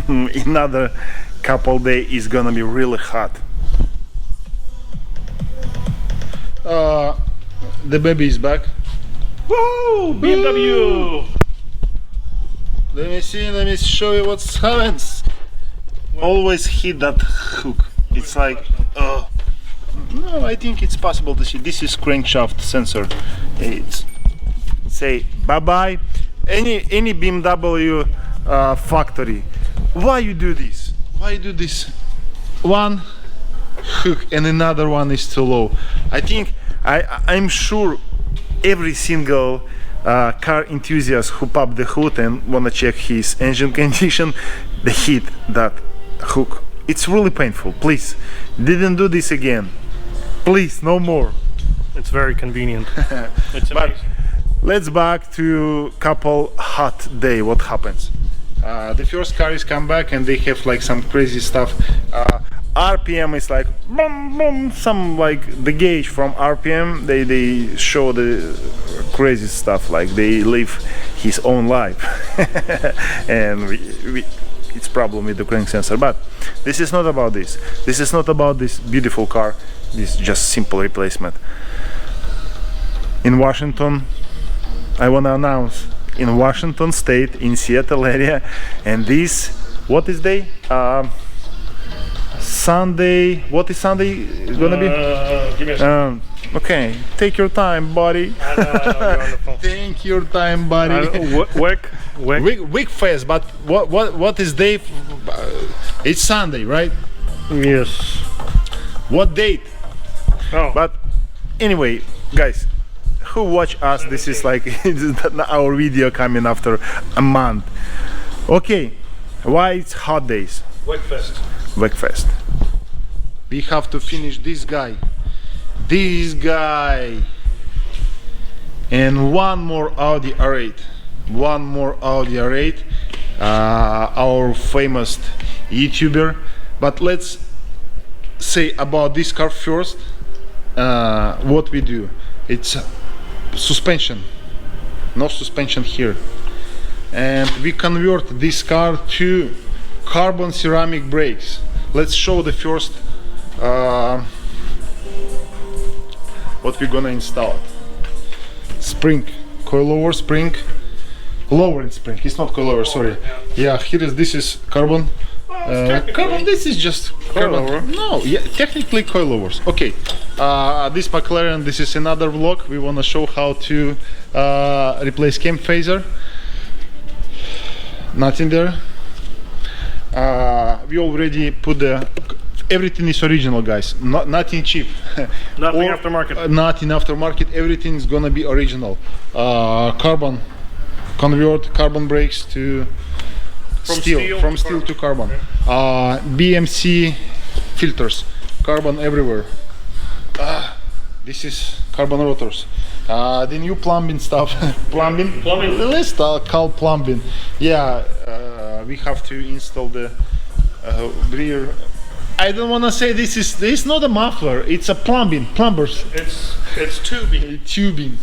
another couple days is gonna be really hot. The baby is back. Woo! BMW! Let me show you what happens. Always hit that hook. It's like, no, I think it's possible to see. This is crankshaft sensor. It's say bye bye. Any BMW factory. Why you do this? Why you do this? One hook and another one is too low. I think I'm sure every single car enthusiast who pop the hood and wanna check his engine condition, they hit that hook. It's really painful. Please, didn't do this again. Please, no more. It's very convenient. It's amazing. But let's back to couple hot day. What happens? The first car is come back and they have like some crazy stuff. RPM is like boom boom, some like the gauge from RPM. They show the crazy stuff, like they live his own life. And it's problem with the crank sensor. But this is not about this. This is not about this beautiful car. This is just simple replacement. In Washington, I want to announce, in Washington State, in Seattle area, and this, what is day? Sunday. What is Sunday gonna be? Give me a second. Okay, take your time, buddy. I know, you're on the phone. Take your time, buddy. WekFest, but what is day? It's Sunday, right? Yes. What date? Oh. But anyway, guys, who watch us, this is like our video coming after a month. Okay, why it's hot days? WekFest. We have to finish this guy, and one more Audi R8. Our famous YouTuber. But let's say about this car first. What we do, it's suspension, no suspension here, and we convert this car to carbon ceramic brakes. Let's show the first what we're gonna install. Spring, coilover spring, lowering spring. It's not coilover, sorry. Yeah, here is, this is carbon. Carbon, this is just carbon. No, yeah, technically coilovers. Okay, this McLaren, this is another vlog. We want to show how to replace cam phaser. Nothing there. We already put the, everything is original, guys. Nothing cheap. Nothing aftermarket. Nothing aftermarket. Everything is gonna be original. Carbon, convert carbon brakes to from steel to carbon. BMC filters, carbon everywhere. This is carbon rotors. The new plumbing stuff. plumbing. Let's call plumbing. Yeah, we have to install the rear. I don't want to say this is not a muffler. It's a plumbers. It's tubing. Tubing.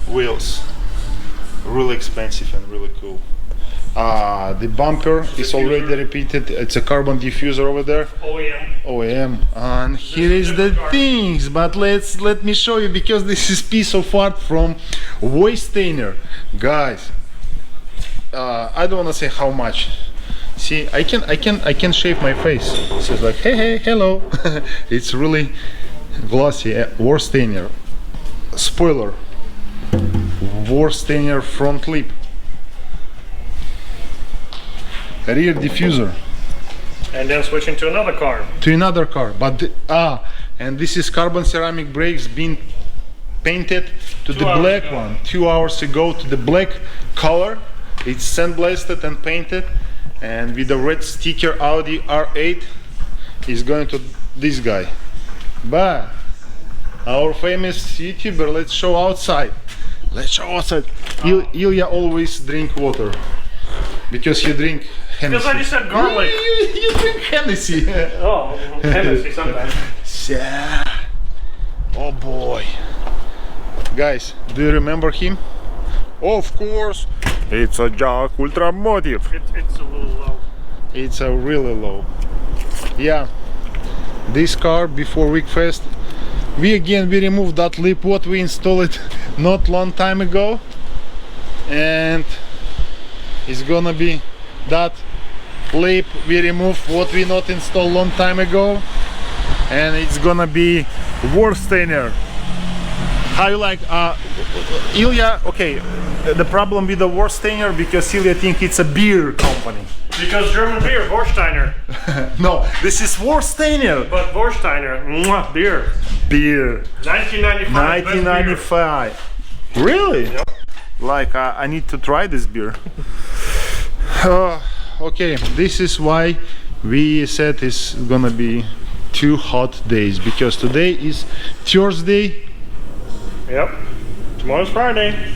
Wheels. Really expensive and really cool. The bumper is already repeated. It's a carbon diffuser over there. OEM. And here is the things. But let me show you, because this is piece of art from Waystainer, guys. I don't want to say how much. See, I can shave my face. So it's like, hey, hello. It's really glossy. Waystainer. Spoiler. Waystainer front lip. Rear diffuser. And then switching to another car. But and this is carbon ceramic brakes being painted to the black one 2 hours ago, to the black color. It's sandblasted and painted, and with the red sticker Audi R8 is going to this guy. But our famous YouTuber, let's show outside. Ilya always drink water because you drink Hennessy. Because I just said garlic. You drink Hennessy. Oh, Hennessy sometimes. Yeah. Oh boy. Guys, do you remember him? Of course, It's a Jack Ultramotive. It's a little low. It's a really low. Yeah, this car before WekFest, we removed that lip what we installed it not long time ago, and it's gonna be that lip we removed what we not installed long time ago, and it's gonna be Warsteiner. How you like Ilya? Okay, the problem with the Warsteiner, because Ilya think it's a beer company. Because German beer, Warsteiner. No, this is Warsteiner. But Warsteiner, mwah, beer. Beer. 1995. 1995. Really? Yep. Like I need to try this beer. Okay, this is why we said it's gonna be 2 hot days, because today is Thursday. Yep. Tomorrow's Friday.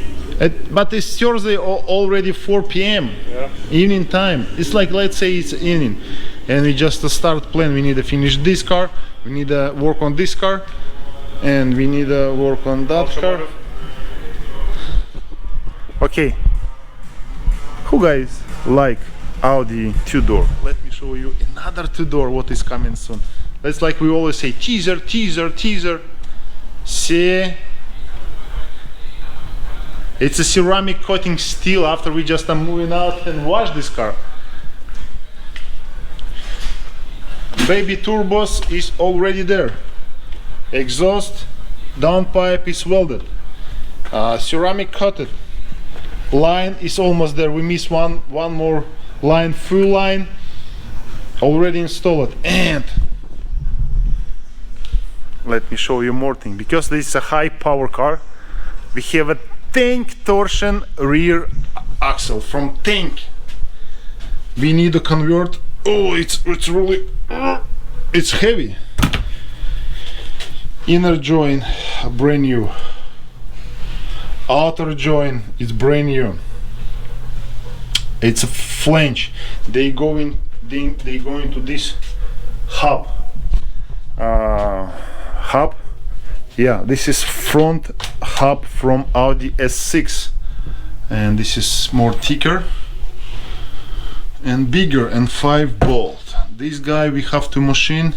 But it's Thursday already 4 p.m. Yeah. Evening time. It's like, let's say it's evening, and we just start plan. We need to finish this car, we need to work on this car, and we need to work on that car. Okay, who guys like Audi 2-door? Let me show you another 2-door what is coming soon. It's like we always say, teaser, teaser, teaser. See, it's a ceramic coating steel after we just are moving out and wash this car. Baby turbos is already there. Exhaust downpipe is welded. Ceramic coated. Line is almost there. We miss one more line, full line already installed. And let me show you more thing, because this is a high power car. We have a tank torsion rear axle from tank. We need to convert. Oh, it's really it's heavy. Inner joint brand new. Outer joint is brand new. It's a flange. They going to this hub. Yeah, this is front hub from Audi S6, and this is more thicker and bigger, and 5 bolt. This guy we have to machine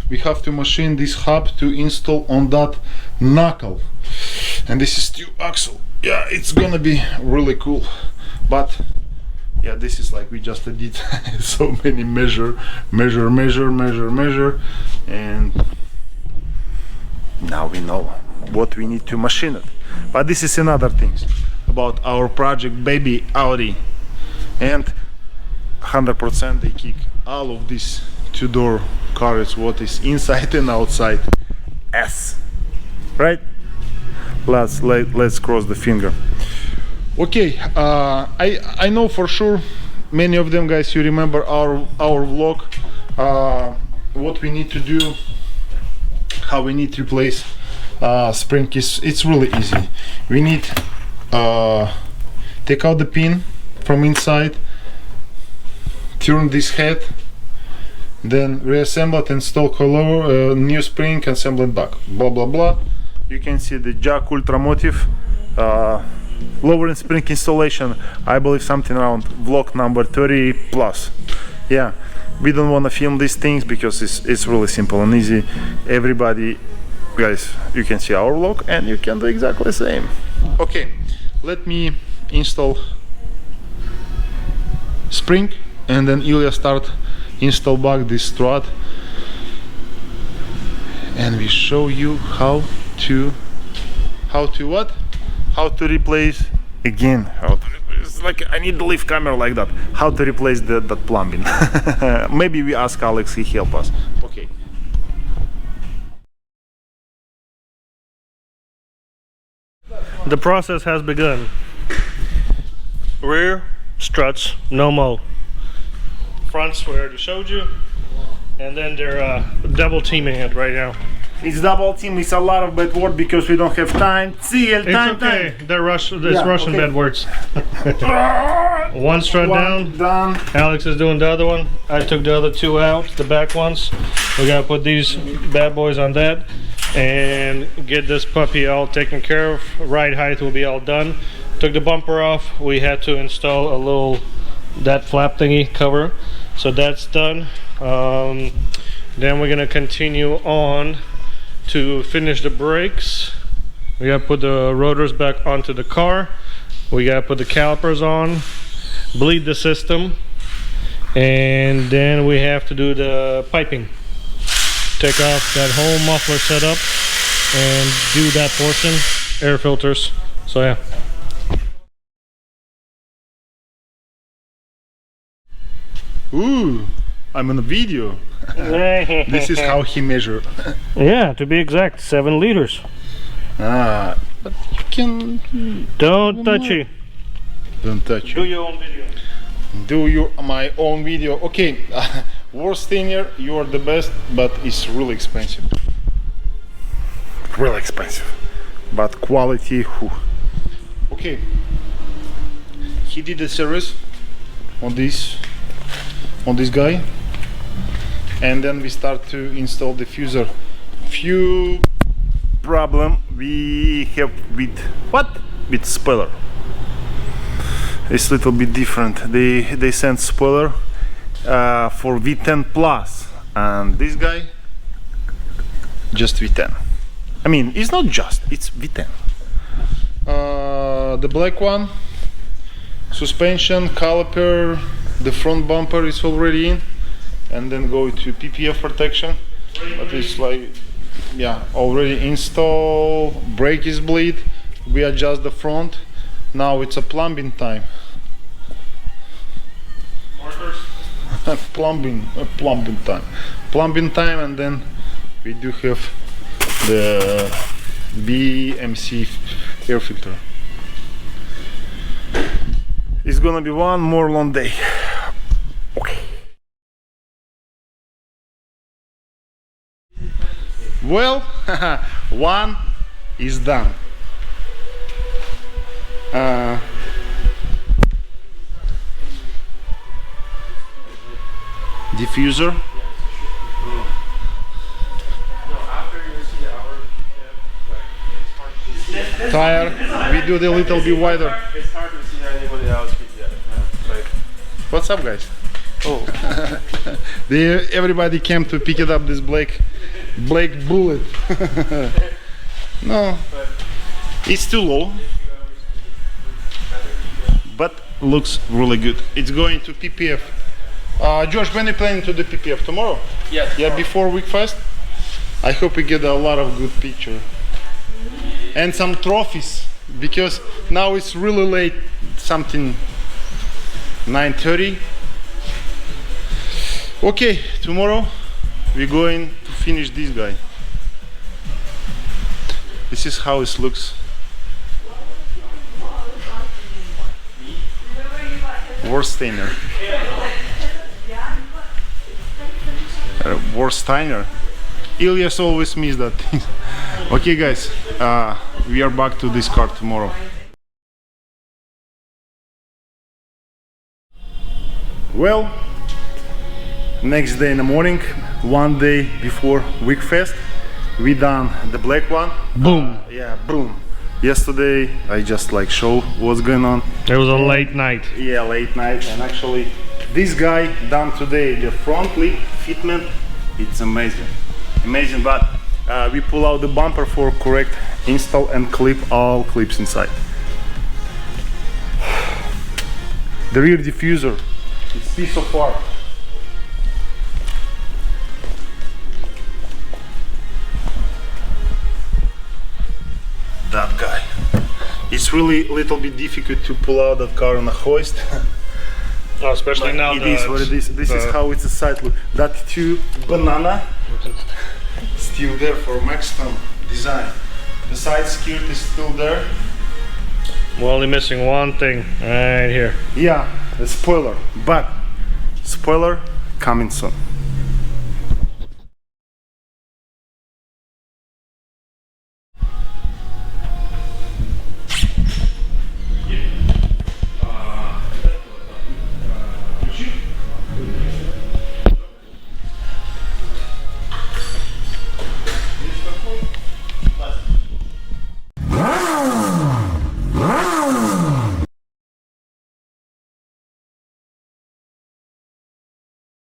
this hub to install on that knuckle, and this is 2 axle. Yeah, it's gonna be really cool. But yeah, this is like we just did so many measure, and now we know what we need to machine it. But this is another thing about our project baby Audi, and 100% they kick all of these 2-door cars, what is inside and outside S, right? Let's cross the finger. Okay, I know for sure many of them guys, you remember our vlog, what we need to do, how we need to replace spring. It's really easy. We need take out the pin from inside, turn this head, then reassemble it, install new spring, assemble it back, blah blah blah. You can see the Jack Ultramotive lowering spring installation, I believe something around vlog number 30 plus. Yeah, we don't want to film these things because it's really simple and easy. Everybody, guys, you can see our vlog and you can do exactly the same. Okay, let me install spring, and then Ilya start install back this strut, and we show you how to replace again. It's like I need the lift camera like that. How to replace that plumbing. Maybe we ask Alex, he help us. Okay. The process has begun. Rear struts, no mo. Fronts we already showed you, and then they're double teaming it right now. It's double team. It's a lot of bad word because we don't have time. It's okay. They're Russian bad words. One strut down. Alex is doing the other one. I took the other 2 out, the back ones. We gotta put these bad boys on that and get this puppy all taken care of. Ride height will be all done. Took the bumper off. We had to install a little that flap thingy cover, so that's done. Then we're gonna continue on to finish the brakes. We gotta put the rotors back onto the car. We gotta put the calipers on, bleed the system, and then we have to do the piping. Take off that whole muffler setup and do that portion, air filters. So yeah. Ooh, I'm on a video. This is how he measured. Yeah, to be exact, 7 liters. Ah, but you can... Don't touch it. Don't touch Do it. your own video. Do my own video. Okay, worst thinner, you are the best, but it's really expensive. Really expensive. But quality, whew. Okay. He did a service on this guy, and then we start to install the diffuser. Few problem we have with with spoiler. It's a little bit different. They sent spoiler for V10 plus, and this guy just V10. I mean, it's not just, it's V10. The black one, suspension, caliper, the front bumper is already in, and then go to PPF protection. But it's like, yeah, already installed. Brake is bleed. We adjust the front. Now it's a plumbing time. plumbing time, and then we do have the BMC air filter. It's gonna be one more long day. Okay. Well, one is done. Diffuser. Tire, we do the little bit wider. It's hard to see anybody else pick it up. What's up, guys? Oh. Everybody came to pick it up, this Blake Bullet. No, it's too low, but looks really good. It's going to PPF. Josh, when are you planning to do PPF? Tomorrow? Yes. Yeah, before WekFest. I hope we get a lot of good picture and some trophies, because now it's really late. Something 9:30. Okay, tomorrow we're going to finish this guy. This is how it looks. Worst thinner. Worst thinner. Ilyas always misses that thing. Okay, guys, we are back to this car tomorrow. Well, next day in the morning, one day before WekFest, we done the black one. Boom. Yeah, boom. Yesterday I just like show what's going on. It was a late night. Yeah, late night, and actually this guy done today, the front lip fitment, it's amazing. Amazing, but we pull out the bumper for correct install and clip all clips inside. The rear diffuser, it's piece of art. That guy. It's really a little bit difficult to pull out that car on a hoist. Oh, especially But now it is what it is. This is how it's a side look. That two banana still there for Mexican design. The side skirt is still there. We're only missing one thing right here. Yeah, the spoiler. But spoiler coming soon.